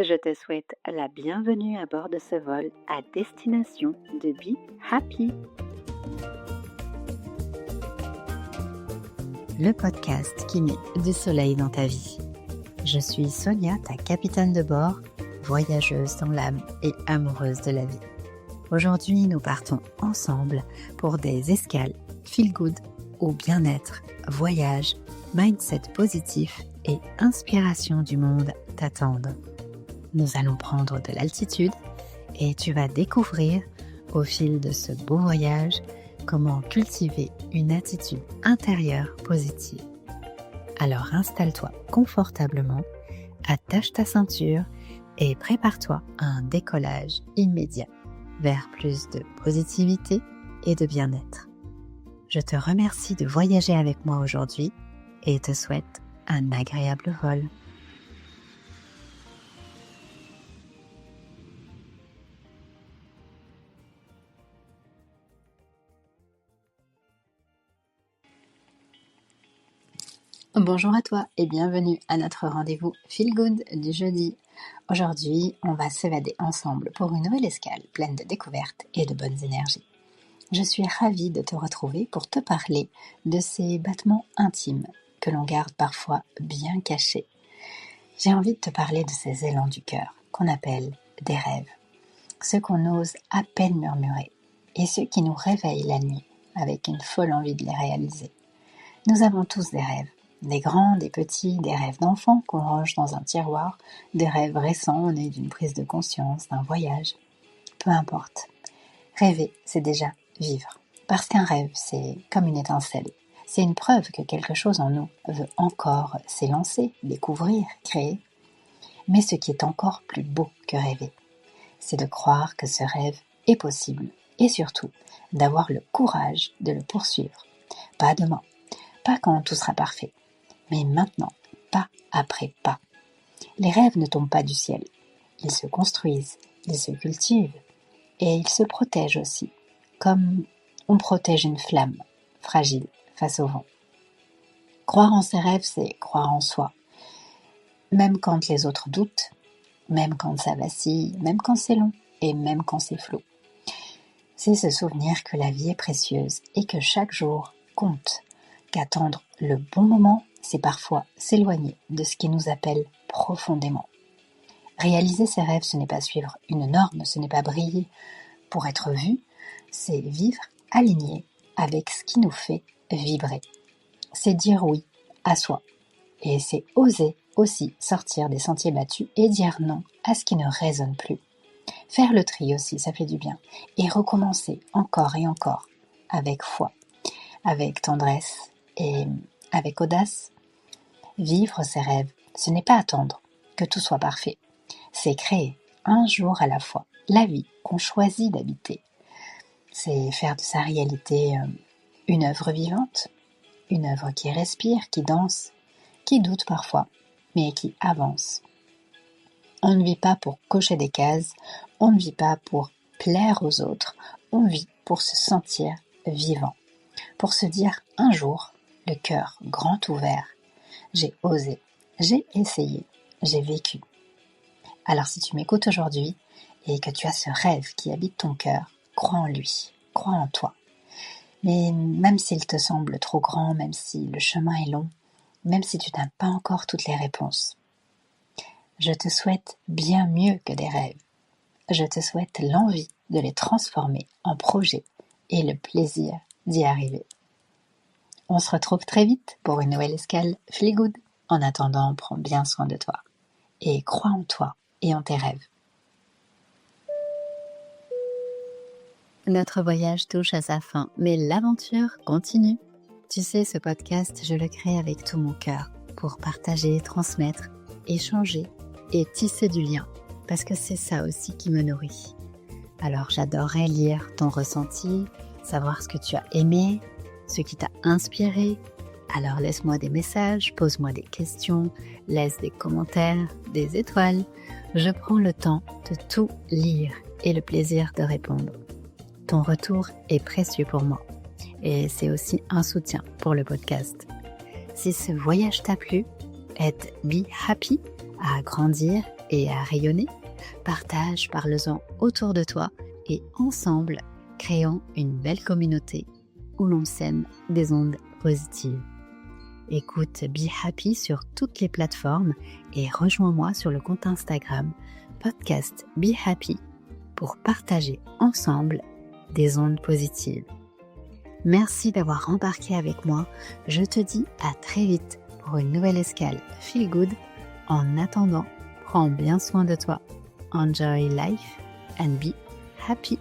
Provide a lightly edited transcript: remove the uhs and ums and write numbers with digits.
Je te souhaite la bienvenue à bord de ce vol à destination de Be Happy. Le podcast qui met du soleil dans ta vie. Je suis Sonia, ta capitaine de bord, voyageuse dans l'âme et amoureuse de la vie. Aujourd'hui, nous partons ensemble pour des escales feel good au bien-être, voyage, mindset positif et inspiration du monde t'attendent. Nous allons prendre de l'altitude et tu vas découvrir au fil de ce beau voyage comment cultiver une attitude intérieure positive. Alors installe-toi confortablement, attache ta ceinture et prépare-toi à un décollage immédiat vers plus de positivité et de bien-être. Je te remercie de voyager avec moi aujourd'hui et te souhaite un agréable vol. Bonjour à toi et bienvenue à notre rendez-vous Feel Good du jeudi. Aujourd'hui, on va s'évader ensemble pour une nouvelle escale pleine de découvertes et de bonnes énergies. Je suis ravie de te retrouver pour te parler de ces battements intimes que l'on garde parfois bien cachés. J'ai envie de te parler de ces élans du cœur qu'on appelle des rêves, ceux qu'on ose à peine murmurer et ceux qui nous réveillent la nuit avec une folle envie de les réaliser. Nous avons tous des rêves. Des grands, des petits, des rêves d'enfants qu'on range dans un tiroir, des rêves récents nés d'une prise de conscience, d'un voyage. Peu importe. Rêver, c'est déjà vivre. Parce qu'un rêve, c'est comme une étincelle. C'est une preuve que quelque chose en nous veut encore s'élancer, découvrir, créer. Mais ce qui est encore plus beau que rêver, c'est de croire que ce rêve est possible. Et surtout, d'avoir le courage de le poursuivre. Pas demain, pas quand tout sera parfait. Mais maintenant, pas après pas. Les rêves ne tombent pas du ciel. Ils se construisent, ils se cultivent et ils se protègent aussi, comme on protège une flamme fragile face au vent. Croire en ses rêves, c'est croire en soi. Même quand les autres doutent, même quand ça vacille, même quand c'est long et même quand c'est flou. C'est se souvenir que la vie est précieuse et que chaque jour compte, qu'attendre le bon moment, c'est parfois s'éloigner de ce qui nous appelle profondément. Réaliser ses rêves, ce n'est pas suivre une norme, ce n'est pas briller pour être vu, c'est vivre aligné avec ce qui nous fait vibrer. C'est dire oui à soi. Et c'est oser aussi sortir des sentiers battus et dire non à ce qui ne résonne plus. Faire le tri aussi, ça fait du bien. Et recommencer encore et encore, avec foi, avec tendresse et avec audace. Vivre ses rêves, ce n'est pas attendre que tout soit parfait. C'est créer, un jour à la fois, la vie qu'on choisit d'habiter. C'est faire de sa réalité une œuvre vivante, une œuvre qui respire, qui danse, qui doute parfois, mais qui avance. On ne vit pas pour cocher des cases, on ne vit pas pour plaire aux autres, on vit pour se sentir vivant, pour se dire un jour, le cœur grand ouvert, j'ai osé, j'ai essayé, j'ai vécu. Alors si tu m'écoutes aujourd'hui et que tu as ce rêve qui habite ton cœur, crois en lui, crois en toi. Mais même s'il te semble trop grand, même si le chemin est long, même si tu n'as pas encore toutes les réponses, je te souhaite bien mieux que des rêves. Je te souhaite l'envie de les transformer en projets et le plaisir d'y arriver. On se retrouve très vite pour une nouvelle escale Feel Good. En attendant, prends bien soin de toi et crois en toi et en tes rêves. Notre voyage touche à sa fin, mais l'aventure continue. Tu sais, ce podcast, je le crée avec tout mon cœur pour partager, transmettre, échanger et tisser du lien, parce que c'est ça aussi qui me nourrit. Alors j'adorerais lire ton ressenti, savoir ce que tu as aimé, ce qui t'a inspiré. Alors laisse-moi des messages, pose-moi des questions, laisse des commentaires, des étoiles. Je prends le temps de tout lire et le plaisir de répondre. Ton retour est précieux pour moi et c'est aussi un soutien pour le podcast. Si ce voyage t'a plu, aide Be Happy à grandir et à rayonner? Partage, parle-en autour de toi et ensemble, créons une belle communauté où l'on sème des ondes positives. Écoute Be Happy sur toutes les plateformes et rejoins-moi sur le compte Instagram Podcast Be Happy pour partager ensemble des ondes positives. Merci d'avoir embarqué avec moi. Je te dis à très vite pour une nouvelle escale Feel Good. En attendant, prends bien soin de toi. Enjoy life and be happy.